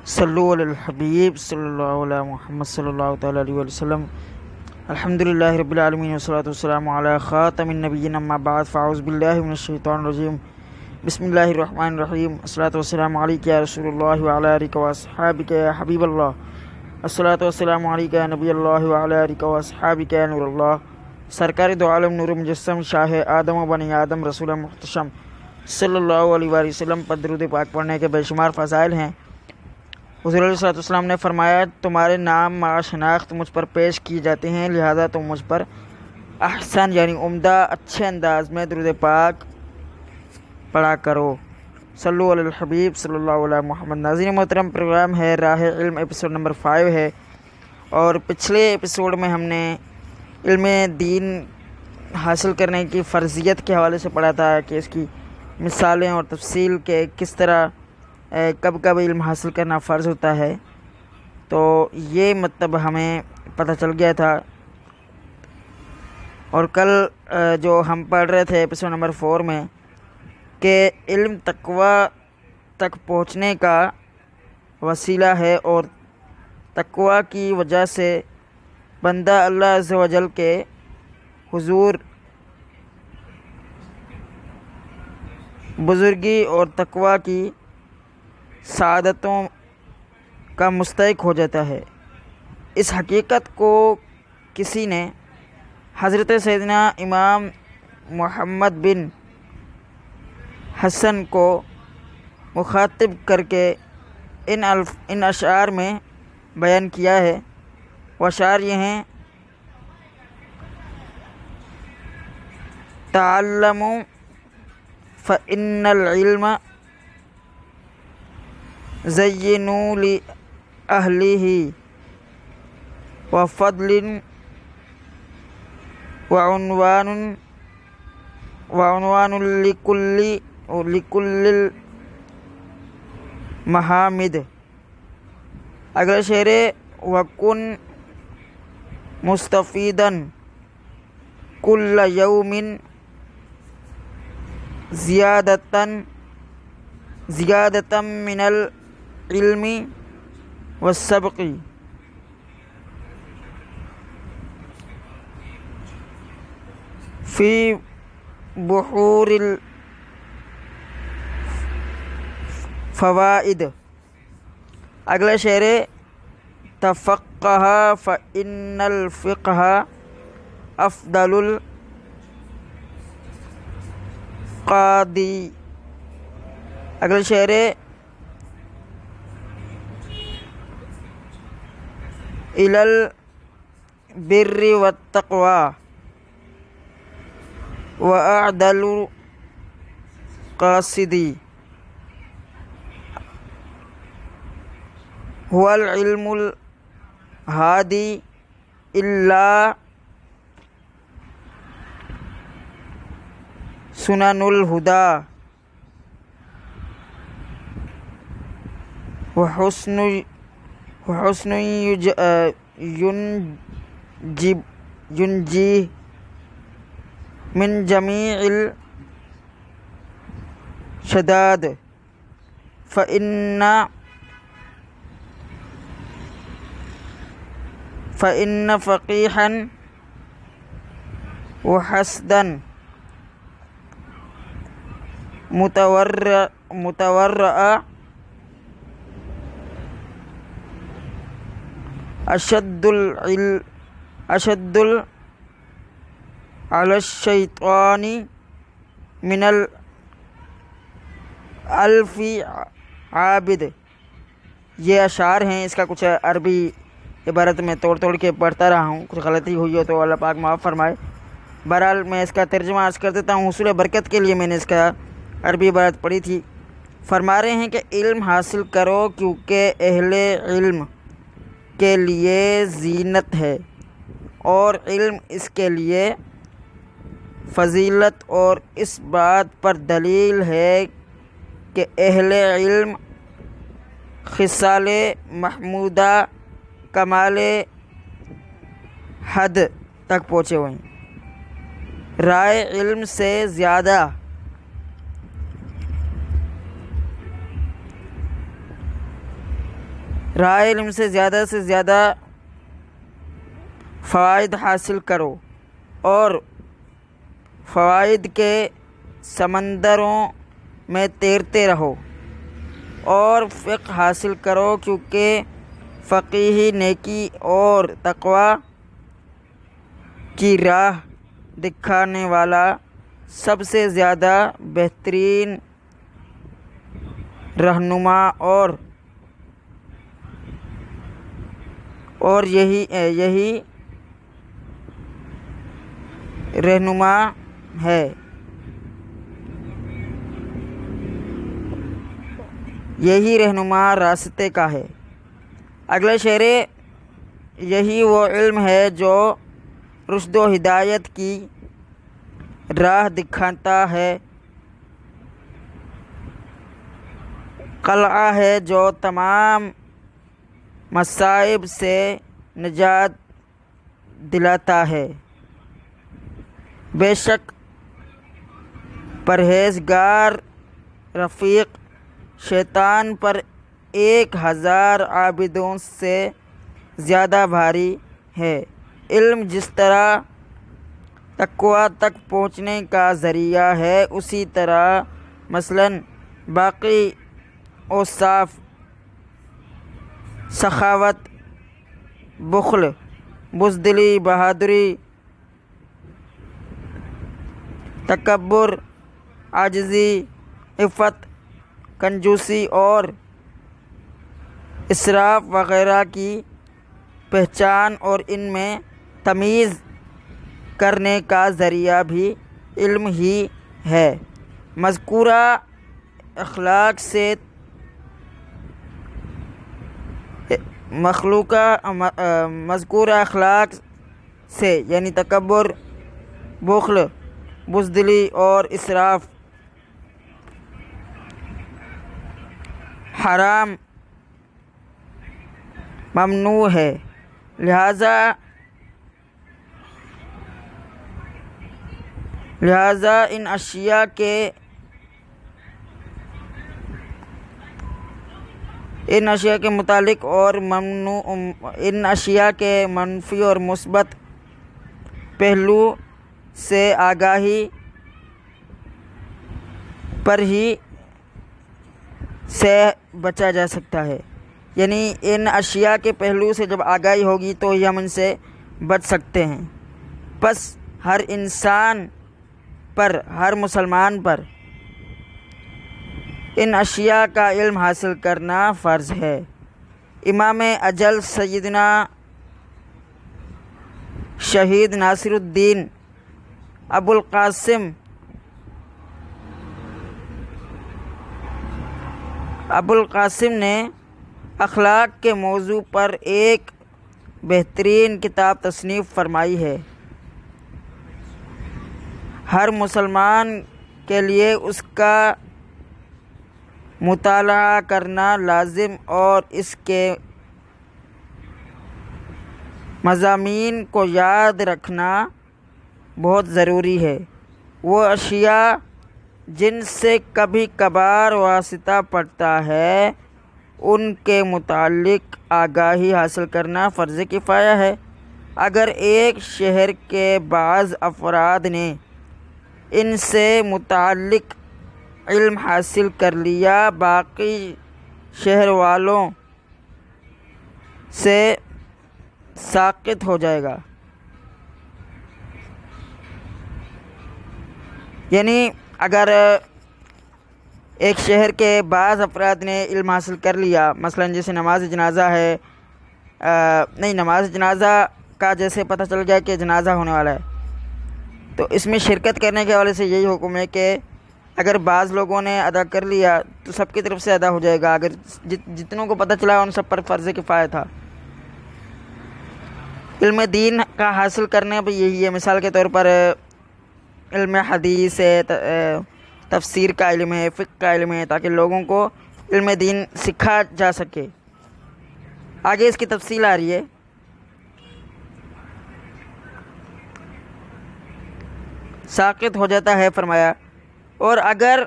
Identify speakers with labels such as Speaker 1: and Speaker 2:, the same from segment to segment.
Speaker 1: صلو علی الحبیب صلی اللہ علیہ محمد صلی اللہ تعالیٰ علیہ وسلم۔ الحمدللہ رب العالمین والصلاۃ والسلام علی خاتم النبیین، اما بعد، فاعوذ باللہ من الشیطان الرجیم، بسم اللہ الرحمن الرحیم۔ الصلاۃ والسلام علیک یا رسول اللہ وعلی آلک واصحابک یا حبیب اللہ، الصلاۃ والسلام علیک یا نبی اللہ وعلی آلک واصحابک یا نور اللہ۔ سرکار دو عالم نور مجسم، شاہ آدم و بنی آدم، رسول محتشم صلی اللہ علیہ وآلہ وسلم پر درود پاک پڑھنے کے بے شمار فضائل ہیں۔ حضور علیہ السلام نے فرمایا، تمہارے نام مع شناخت مجھ پر پیش کی جاتے ہیں، لہذا تم مجھ پر احسن یعنی عمدہ اچھے انداز میں درود پاک پڑھا کرو۔ صلو علی الحبیب صلی اللہ علیہ محمد۔ ناظرین محترم، پروگرام ہے راہ علم، ایپیسوڈ نمبر 5 ہے، اور پچھلے ایپیسوڈ میں ہم نے علم دین حاصل کرنے کی فرضیت کے حوالے سے پڑھا تھا کہ اس کی مثالیں اور تفصیل کے کس طرح کب کب علم حاصل کرنا فرض ہوتا ہے، تو یہ مطلب ہمیں پتہ چل گیا تھا۔ اور کل جو ہم پڑھ رہے تھے ایپیسوڈ نمبر 4 میں کہ علم تقوی تک پہنچنے کا وسیلہ ہے، اور تقوی کی وجہ سے بندہ اللہ عز و جل کے حضور بزرگی اور تقوی کی سعادتوں کا مستحق ہو جاتا ہے۔ اس حقیقت کو کسی نے حضرت سیدنا امام محمد بن حسن کو مخاطب کر کے ان اشعار میں بیان کیا ہے۔ وہ اشعار یہ ہیں: تعلموا فإن العلم زینوا لأہلہ وفضل وعنوان لکل المحامد۔ اگلا شعر ہے: وکن مستفیدا کل یوم زیادتا من العلم والسبق۔ فی بحور الفوائد۔ اگلا شعر ہے: تفقہ فإن الفقہ افضل القاضی۔ اگلا شعر ہے: الی البر والتقوی واعدل قاصدی۔ هو العلم الہادی الا سنن الہدی وحسن ینجی من جمیع الشداد۔ فإن فقیحا وحسدا متورعا اشد علی الشیطان من الالف عابد۔ یہ اشعار ہیں۔ اس کا کچھ عربی عبارت میں توڑ کے پڑھتا رہا ہوں، کچھ غلطی ہوئی ہو تو اللہ پاک معاف فرمائے۔ بہرحال میں اس کا ترجمہ عرض کر دیتا ہوں۔ حصول برکت کے لیے میں نے اس کا عربی عبارت پڑھی تھی۔ فرما رہے ہیں کہ علم حاصل کرو کیونکہ اہل علم کے لیے زینت ہے، اور علم اس کے لیے فضیلت اور اس بات پر دلیل ہے کہ اہل علم خصال محمودہ کمال حد تک پہنچے ہوئے ہیں۔ رائے علم سے زیادہ راہ علم سے زیادہ فوائد حاصل کرو اور فوائد کے سمندروں میں تیرتے رہو اور فقہ حاصل کرو، کیونکہ فقیہی نیکی اور تقوی کی راہ دکھانے والا سب سے زیادہ بہترین رہنما اور یہی رہنما ہے۔ یہی رہنما راستے کا ہے۔ اگلا شعر، یہی وہ علم ہے جو رشد و ہدایت کی راہ دکھاتا ہے، قلعہ ہے جو تمام مصائب سے نجات دلاتا ہے۔ بے شک پرہیزگار رفیق شیطان پر 1000 عابدوں سے زیادہ بھاری ہے۔ علم جس طرح تقویٰ تک پہنچنے کا ذریعہ ہے، اسی طرح مثلاً باقی اوصاف سخاوت، بخل، بزدلی، بہادری، تکبر، عاجزی، عفت، کنجوسی اور اسراف وغیرہ کی پہچان اور ان میں تمیز کرنے کا ذریعہ بھی علم ہی ہے۔ مذکورہ اخلاق سے یعنی تکبر، بخل، بزدلی اور اسراف حرام ممنوع ہے، لہذا ان اشیاء کے متعلق اور ان اشیاء کے منفی اور مثبت پہلو سے آگاہی پر ہی سے بچا جا سکتا ہے۔ یعنی ان اشیاء کے پہلو سے جب آگاہی ہوگی تو ہی ہم ان سے بچ سکتے ہیں۔ پس ہر انسان پر، ہر مسلمان پر ان اشیاء کا علم حاصل کرنا فرض ہے۔ امام اجل سیدنا شہید ناصر الدین ابو القاسم نے اخلاق کے موضوع پر ایک بہترین کتاب تصنیف فرمائی ہے۔ ہر مسلمان کے لیے اس کا مطالعہ کرنا لازم اور اس کے مضامین کو یاد رکھنا بہت ضروری ہے۔ وہ اشیاء جن سے کبھی کبھار واسطہ پڑتا ہے، ان کے متعلق آگاہی حاصل کرنا فرض کفایہ ہے۔ اگر ایک شہر کے بعض افراد نے ان سے متعلق علم حاصل کر لیا، باقی شہر والوں سے ساقط ہو جائے گا۔ یعنی اگر ایک شہر کے بعض افراد نے علم حاصل کر لیا، مثلا جیسے نماز جنازہ کا جیسے پتہ چل گیا کہ جنازہ ہونے والا ہے، تو اس میں شرکت کرنے کے حوالے سے یہی حکم ہے کہ اگر بعض لوگوں نے ادا کر لیا تو سب کی طرف سے ادا ہو جائے گا۔ اگر جتنوں کو پتہ چلا ان سب پر فرض کفایہ تھا۔ علم دین کا حاصل کرنا بھی یہی ہے۔ مثال کے طور پر علم حدیث ہے، تفسیر کا علم ہے، فقہ کا علم ہے، تاکہ لوگوں کو علم دین سکھا جا سکے۔ آگے اس کی تفصیل آ رہی ہے۔ ساقط ہو جاتا ہے فرمایا، اور اگر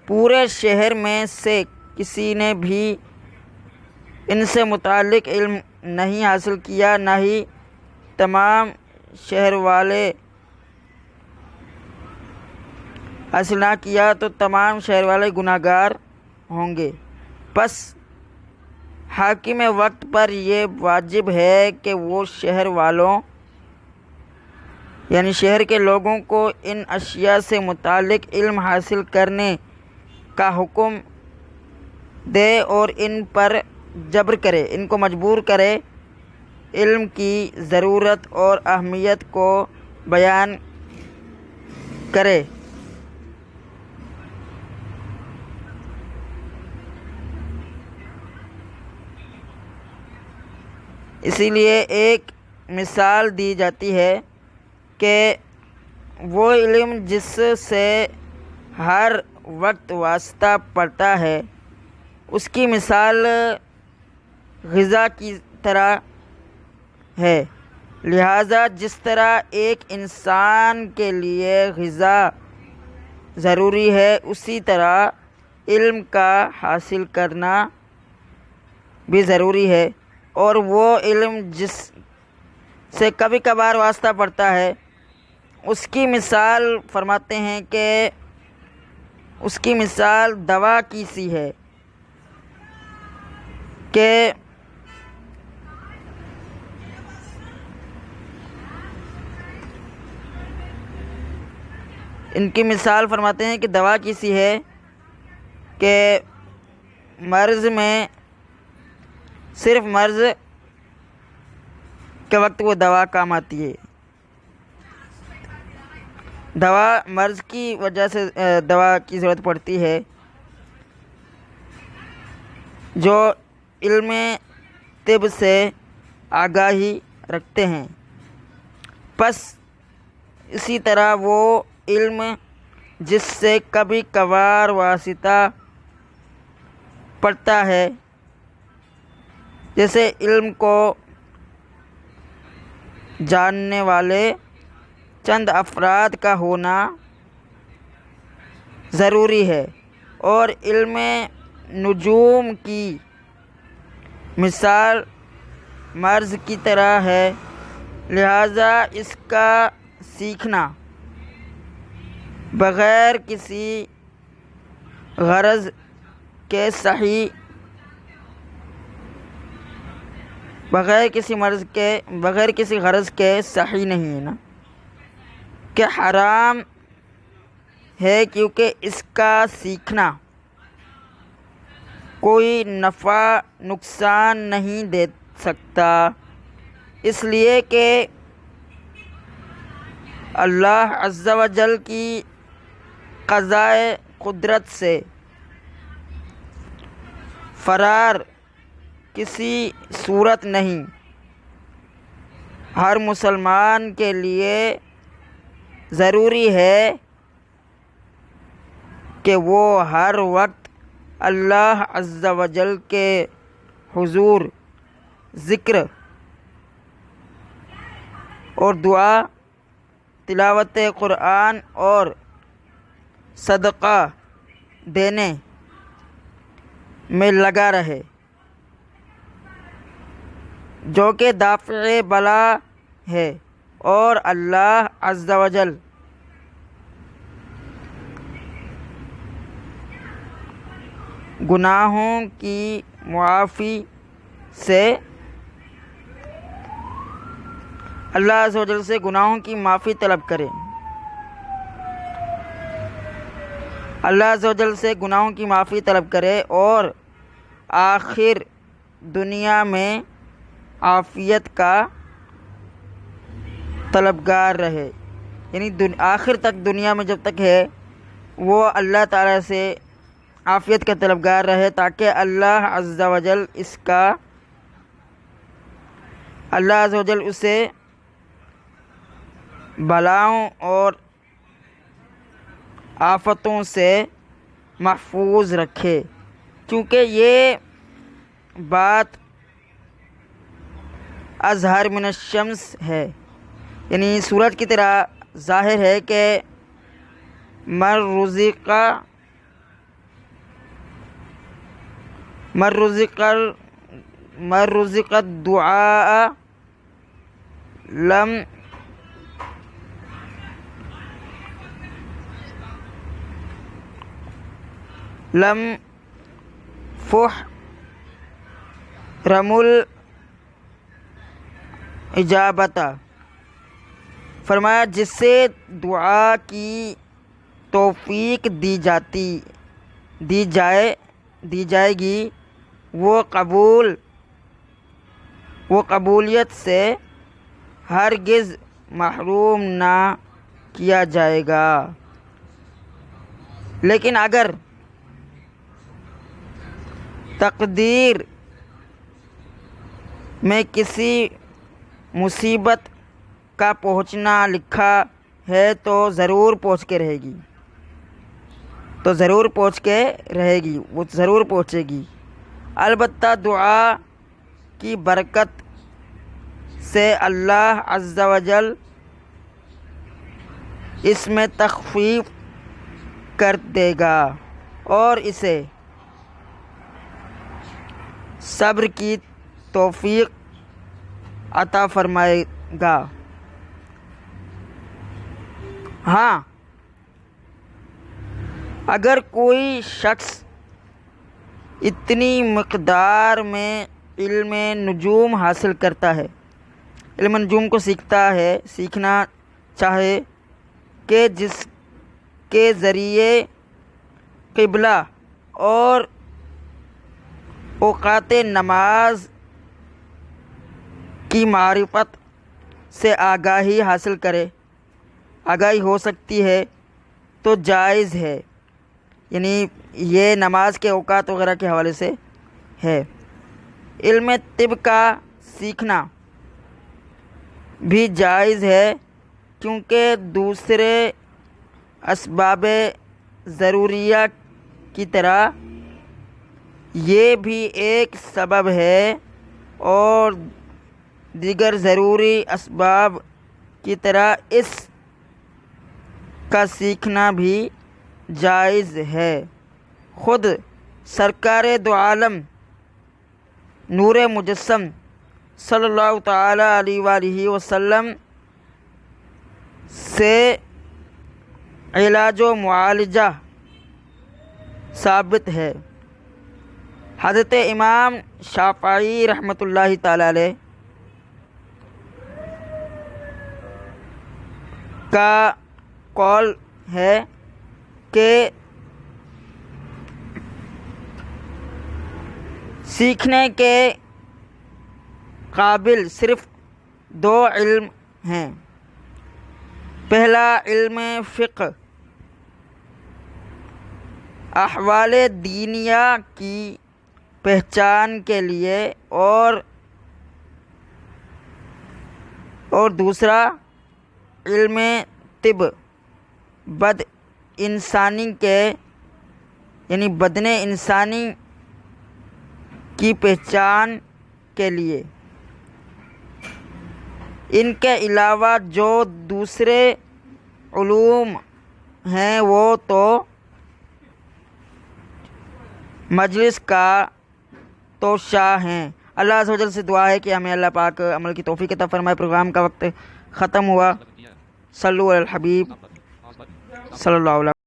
Speaker 1: پورے شہر میں سے کسی نے بھی ان سے متعلق علم نہیں حاصل کیا، نہ ہی تمام شہر والے حاصل نہ کیا تو تمام شہر والے گناہ گار ہوں گے۔ پس حاکم وقت پر یہ واجب ہے کہ وہ شہر والوں یعنی شہر کے لوگوں کو ان اشیاء سے متعلق علم حاصل کرنے کا حکم دے اور ان پر جبر کرے، ان کو مجبور کرے، علم کی ضرورت اور اہمیت کو بیان کرے۔ اسی لیے ایک مثال دی جاتی ہے کہ وہ علم جس سے ہر وقت واسطہ پڑتا ہے اس کی مثال غذا کی طرح ہے، لہٰذا جس طرح ایک انسان کے لیے غذا ضروری ہے اسی طرح علم کا حاصل کرنا بھی ضروری ہے، اور وہ علم جس سے کبھی کبھار واسطہ پڑتا ہے اس کی مثال فرماتے ہیں کہ اس کی مثال دوا کی سی ہے کہ ان کی مثال فرماتے ہیں کہ دوا کی سی ہے کہ مرض میں صرف مرض کے وقت وہ دوا کام آتی ہے، دوا مرض کی وجہ سے دوا کی ضرورت پڑتی ہے۔ جو علم طب سے آگاہی رکھتے ہیں، پس اسی طرح وہ علم جس سے کبھی کبھار واسطہ پڑتا ہے، جیسے علم کو جاننے والے چند افراد کا ہونا ضروری ہے، اور علم نجوم کی مثال مرض کی طرح ہے، لہٰذا اس کا سیکھنا بغیر کسی غرض کے صحیح نہیں ہے نا کہ حرام ہے، کیونکہ اس کا سیکھنا کوئی نفع نقصان نہیں دے سکتا، اس لیے کہ اللہ عز و جل کی قضائے قدرت سے فرار کسی صورت نہیں۔ ہر مسلمان کے لیے ضروری ہے کہ وہ ہر وقت اللہ عز و جل کے حضور ذکر اور دعا، تلاوت قرآن اور صدقہ دینے میں لگا رہے، جو کہ دافع بلا ہے، اور اللہ عز و جل گناہوں کی معافی سے گناہوں کی معافی طلب کرے، اللہ عز و جل سے گناہوں کی معافی طلب کرے اور آخر دنیا میں عافیت کا طلبگار رہے، یعنی آخر تک دنیا میں جب تک ہے وہ اللہ تعالیٰ سے عافیت کا طلبگار رہے، تاکہ اللہ عز و جل اسے بلاؤں اور آفتوں سے محفوظ رکھے، کیونکہ یہ بات اظہر من الشمس ہے، یعنی سورج کی طرح ظاہر ہے کہ من رزق من رزق الدعاء لم فحرم الاجابت، فرمایا جسے دعا کی توفیق دی جائے گی وہ قبولیت سے ہرگز محروم نہ کیا جائے گا۔ لیکن اگر تقدیر میں کسی مصیبت کا پہنچنا لکھا ہے تو ضرور پہنچ کے رہے گی، وہ ضرور پہنچے گی۔ البتہ دعا کی برکت سے اللہ عز و جل اس میں تخفیف کر دے گا اور اسے صبر کی توفیق عطا فرمائے گا۔ ہاں، اگر کوئی شخص اتنی مقدار میں علم نجوم حاصل کرتا ہے، علم نجوم کو سیکھنا چاہے کہ جس کے ذریعے قبلہ اور اوقات نماز کی معرفت سے آگاہی ہو سکتی ہے تو جائز ہے، یعنی یہ نماز کے اوقات وغیرہ کے حوالے سے ہے۔ علم طب کا سیکھنا بھی جائز ہے کیونکہ دوسرے اسباب ضروریہ کی طرح یہ بھی ایک سبب ہے اور دیگر ضروری اسباب کی طرح اس کا سیکھنا بھی جائز ہے۔ خود سرکار دو عالم نور مجسم صلی اللہ تعالی علیہ وآلہ وسلم سے علاج و معالجہ ثابت ہے۔ حضرت امام شافعی رحمۃ اللہ تعالی علیہ کا قول ہے کہ سیکھنے کے قابل صرف دو علم ہیں۔ پہلا علم فقہ، احوال دینیہ کی پہچان کے لیے، اور دوسرا علم طب، بدن انسانی کی پہچان کے لیے۔ ان کے علاوہ جو دوسرے علوم ہیں وہ تو مجلس کا توشہ ہیں۔ اللہ عز و جل سے دعا ہے کہ ہمیں اللہ پاک عمل کی توفیق عطا فرمائے۔ پروگرام کا وقت ختم ہوا۔ صلو علی الحبیب صلی اللہ علیہ